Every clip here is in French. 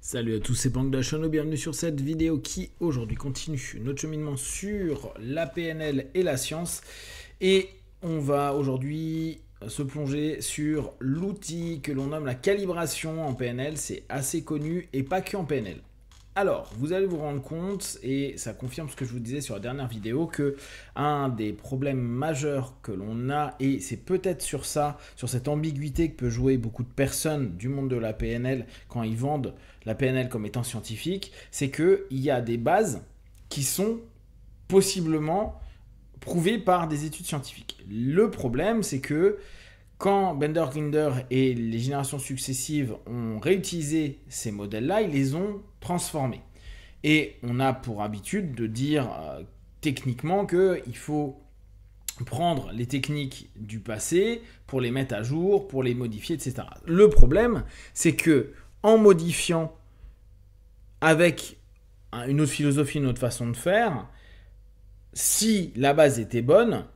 Salut à tous, c'est Bang Dashano, bienvenue sur cette vidéo qui aujourd'hui continue notre cheminement sur la PNL et la science. Et on va aujourd'hui se plonger sur l'outil que l'on nomme la calibration en PNL. C'est assez connu et pas que en PNL. Alors, vous allez vous rendre compte, et ça confirme ce que je vous disais sur la dernière vidéo, que un des problèmes majeurs que l'on a, et c'est peut-être sur ça, sur cette ambiguïté que peut jouer beaucoup de personnes du monde de la PNL quand ils vendent la PNL comme étant scientifique, c'est qu'il y a des bases qui sont possiblement prouvées par des études scientifiques. Le problème, c'est que quand Bender, Grinder et les générations successives ont réutilisé ces modèles-là, ils les ont transformés. Et on a pour habitude de dire techniquement qu'il faut prendre les techniques du passé pour les mettre à jour, pour les modifier, etc. Le problème, c'est que en modifiant avec une autre philosophie, une autre façon de faire, si la base était bonne,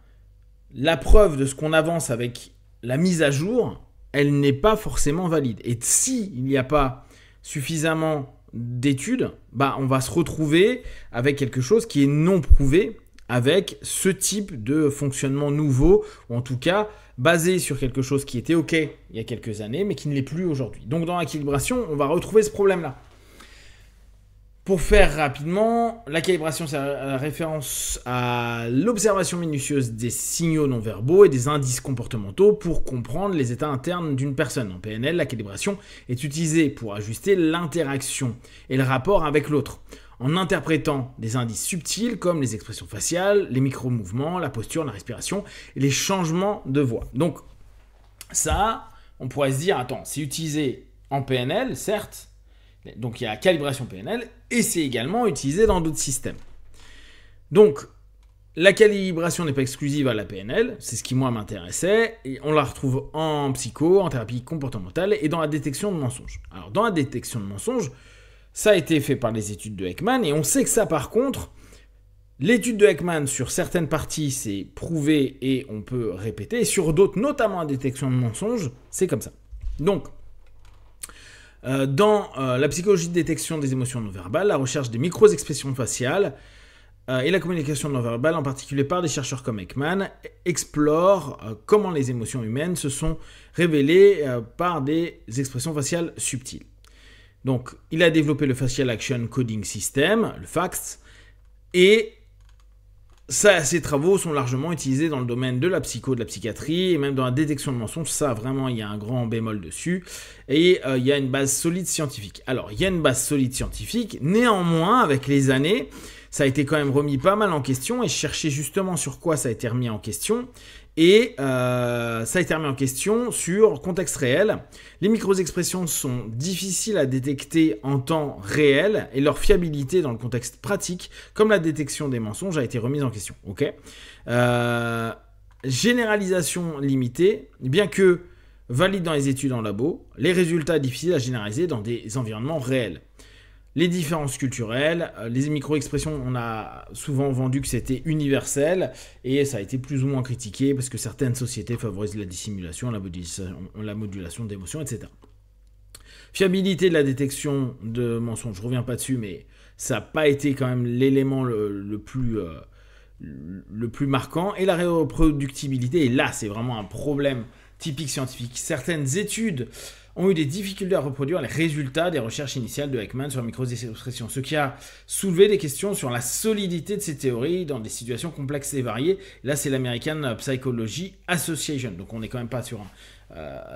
la preuve de ce qu'on avance avec la mise à jour, elle n'est pas forcément valide. Et s'il n'y a pas suffisamment d'études, on va se retrouver avec quelque chose qui est non prouvé, avec ce type de fonctionnement nouveau, ou en tout cas basé sur quelque chose qui était OK il y a quelques années, mais qui ne l'est plus aujourd'hui. Donc dans la calibration, on va retrouver ce problème-là. Pour faire rapidement, la calibration, c'est la référence à l'observation minutieuse des signaux non verbaux et des indices comportementaux pour comprendre les états internes d'une personne. En PNL, la calibration est utilisée pour ajuster l'interaction et le rapport avec l'autre, en interprétant des indices subtils comme les expressions faciales, les micro-mouvements, la posture, la respiration et les changements de voix. Donc ça, on pourrait se dire, attends, c'est utilisé en PNL, certes. Donc il y a calibration PNL et c'est également utilisé dans d'autres systèmes. Donc la calibration n'est pas exclusive à la PNL, c'est ce qui moi m'intéressait, et on la retrouve en psycho, en thérapie comportementale et dans la détection de mensonges. Alors dans la détection de mensonges, ça a été fait par les études de Ekman et on sait que ça par contre, l'étude de Ekman sur certaines parties c'est prouvé et on peut répéter, et sur d'autres, notamment la détection de mensonges, c'est comme ça. Donc dans la psychologie de détection des émotions non verbales, la recherche des micro-expressions faciales et la communication non verbale, en particulier par des chercheurs comme Ekman, explorent comment les émotions humaines se sont révélées par des expressions faciales subtiles. Donc, il a développé le Facial Action Coding System, le FACS, et ces travaux sont largement utilisés dans le domaine de la psycho, de la psychiatrie, et même dans la détection de mensonges. Ça, vraiment, il y a un grand bémol dessus. Et il y a une base solide scientifique. Alors, il y a une base solide scientifique. Néanmoins, avec les années, ça a été quand même remis pas mal en question. Et je cherchais justement sur quoi ça a été remis en question. Et ça a été remis en question sur contexte réel. Les micro-expressions sont difficiles à détecter en temps réel et leur fiabilité dans le contexte pratique, comme la détection des mensonges, a été remise en question. Généralisation limitée, bien que valide dans les études en labo, les résultats difficiles à généraliser dans des environnements réels. Les différences culturelles, les micro-expressions, on a souvent vendu que c'était universel et ça a été plus ou moins critiqué parce que certaines sociétés favorisent la dissimulation, la modulation d'émotions, etc. Fiabilité de la détection de mensonges, je ne reviens pas dessus, mais ça n'a pas été quand même l'élément le plus marquant. Et la reproductibilité, et là c'est vraiment un problème typique scientifique. Certaines études ont eu des difficultés à reproduire les résultats des recherches initiales de Ekman sur la micro-expression, ce qui a soulevé des questions sur la solidité de ces théories dans des situations complexes et variées. Là, c'est l'American Psychology Association, donc on n'est quand même pas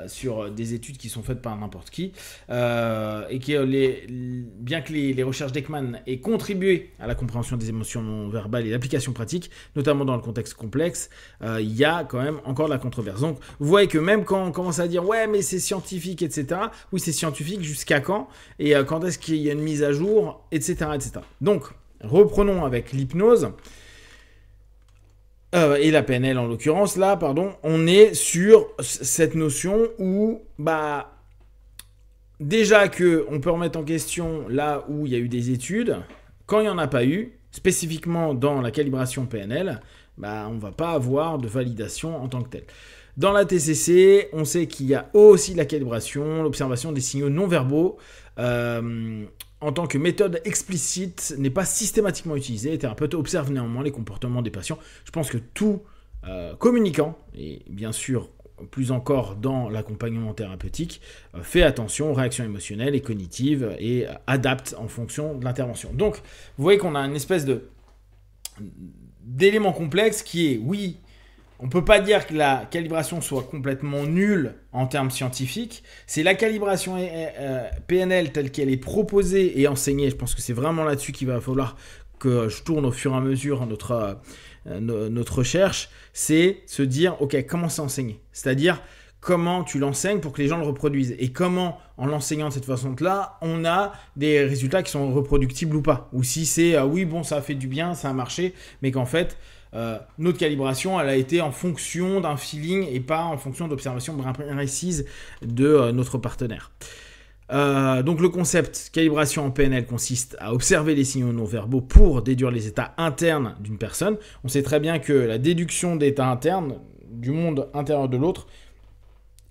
sur des études qui sont faites par n'importe qui, et bien que les recherches d'Ekman aient contribué à la compréhension des émotions non verbales et l'application pratique, notamment dans le contexte complexe, il y a quand même encore de la controverse. Donc vous voyez que même quand on commence à dire ouais mais c'est scientifique, etc. Oui, c'est scientifique jusqu'à quand, et quand est-ce qu'il y a une mise à jour, etc. etc. Donc reprenons avec l'hypnose. Et la PNL en l'occurrence, là, on est sur cette notion où, déjà qu'on peut remettre en question là où il y a eu des études, quand il n'y en a pas eu, spécifiquement dans la calibration PNL, on ne va pas avoir de validation en tant que telle. Dans la TCC, on sait qu'il y a aussi la calibration, l'observation des signaux non verbaux en tant que méthode explicite n'est pas systématiquement utilisée. Les thérapeutes observent néanmoins les comportements des patients. Je pense que tout communicant, et bien sûr plus encore dans l'accompagnement thérapeutique, fait attention aux réactions émotionnelles et cognitives et adapte en fonction de l'intervention. Donc, vous voyez qu'on a une espèce d'élément complexe qui est, oui, on ne peut pas dire que la calibration soit complètement nulle en termes scientifiques. C'est la calibration PNL telle qu'elle est proposée et enseignée. Je pense que c'est vraiment là-dessus qu'il va falloir que je tourne au fur et à mesure notre recherche. C'est se dire, ok, comment c'est enseigné ? C'est-à-dire, comment tu l'enseignes pour que les gens le reproduisent. Et comment, en l'enseignant de cette façon-là, on a des résultats qui sont reproductibles ou pas. Ou si c'est, oui, bon, ça a fait du bien, ça a marché, mais qu'en fait, notre calibration, elle a été en fonction d'un feeling et pas en fonction d'observations précises de notre partenaire. Donc le concept calibration en PNL consiste à observer les signaux non-verbaux pour déduire les états internes d'une personne. On sait très bien que la déduction d'états internes, du monde intérieur de l'autre,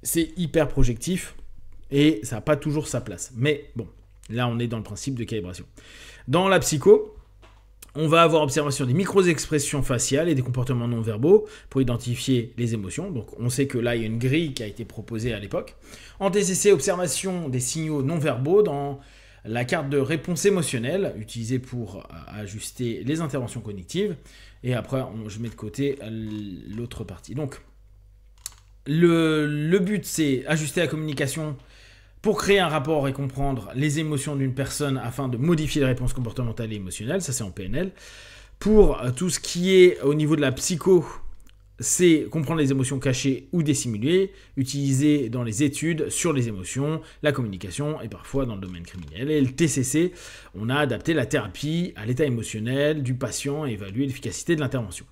c'est hyper projectif et ça n'a pas toujours sa place. Mais bon, là on est dans le principe de calibration. Dans la psycho, on va avoir observation des micro-expressions faciales et des comportements non-verbaux pour identifier les émotions. Donc on sait que là, il y a une grille qui a été proposée à l'époque. En TCC, observation des signaux non-verbaux dans la carte de réponse émotionnelle utilisée pour ajuster les interventions cognitives. Et après, je mets de côté l'autre partie. Donc le but, c'est ajuster la communication pour créer un rapport et comprendre les émotions d'une personne afin de modifier les réponses comportementales et émotionnelles, ça c'est en PNL. Pour tout ce qui est au niveau de la psycho, c'est comprendre les émotions cachées ou dissimulées, utilisées dans les études sur les émotions, la communication et parfois dans le domaine criminel. Et le TCC, on a adapté la thérapie à l'état émotionnel du patient et évalué l'efficacité de l'intervention.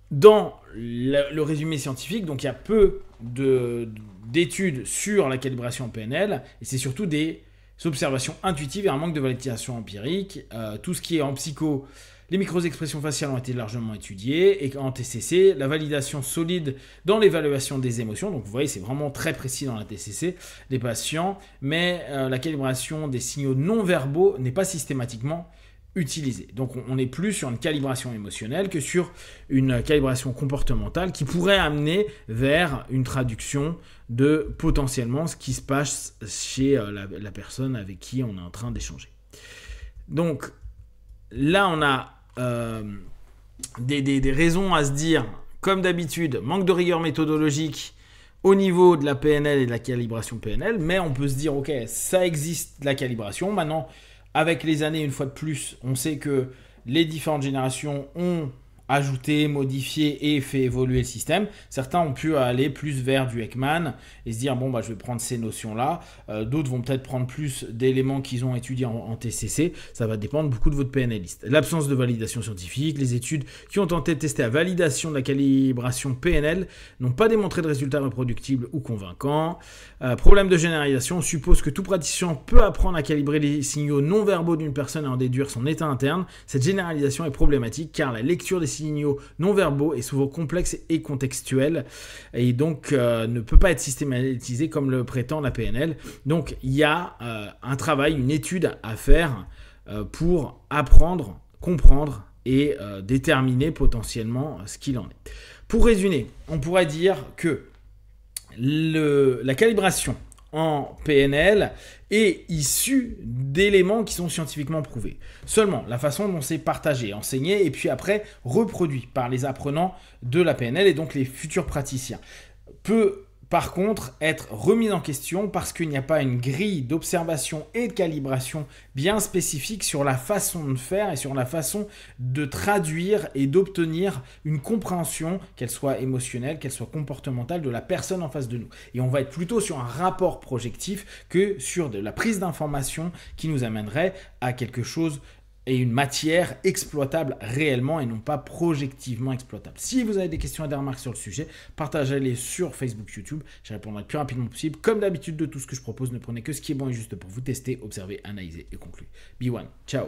Dans le résumé scientifique, donc il y a peu d'études sur la calibration en PNL, et c'est surtout des observations intuitives et un manque de validation empirique. Tout ce qui est en psycho, les micro-expressions faciales ont été largement étudiées, et en TCC, la validation solide dans l'évaluation des émotions, donc vous voyez c'est vraiment très précis dans la TCC des patients, mais la calibration des signaux non-verbaux n'est pas systématiquement utilisé. Donc on est plus sur une calibration émotionnelle que sur une calibration comportementale qui pourrait amener vers une traduction de potentiellement ce qui se passe chez la personne avec qui on est en train d'échanger. Donc là on a des raisons à se dire, comme d'habitude, manque de rigueur méthodologique au niveau de la PNL et de la calibration PNL, mais on peut se dire ok, ça existe la calibration, maintenant avec les années, une fois de plus, on sait que les différentes générations ont ajouté, modifié et fait évoluer le système. Certains ont pu aller plus vers du Ekman et se dire bon bah je vais prendre ces notions-là. D'autres vont peut-être prendre plus d'éléments qu'ils ont étudiés en TCC. Ça va dépendre beaucoup de votre PNListe. L'absence de validation scientifique, les études qui ont tenté de tester la validation de la calibration PNL n'ont pas démontré de résultats reproductibles ou convaincants. Problème de généralisation, on suppose que tout praticien peut apprendre à calibrer les signaux non verbaux d'une personne et en déduire son état interne. Cette généralisation est problématique car la lecture des signaux non verbaux est souvent complexe et contextuelle et donc ne peut pas être systématisé comme le prétend la PNL. Donc il y a un travail, une étude à faire pour apprendre, comprendre et déterminer potentiellement ce qu'il en est. Pour résumer, on pourrait dire que la calibration en PNL est issue d'éléments qui sont scientifiquement prouvés. Seulement, la façon dont c'est partagé, enseigné et puis après reproduit par les apprenants de la PNL et donc les futurs praticiens peut par contre être remis en question parce qu'il n'y a pas une grille d'observation et de calibration bien spécifique sur la façon de faire et sur la façon de traduire et d'obtenir une compréhension, qu'elle soit émotionnelle, qu'elle soit comportementale, de la personne en face de nous. Et on va être plutôt sur un rapport projectif que sur de la prise d'information qui nous amènerait à quelque chose et une matière exploitable réellement et non pas projectivement exploitable. Si vous avez des questions et des remarques sur le sujet, partagez-les sur Facebook, YouTube. Je répondrai le plus rapidement possible. Comme d'habitude de tout ce que je propose, ne prenez que ce qui est bon et juste pour vous tester, observer, analyser et conclure. Be one. Ciao.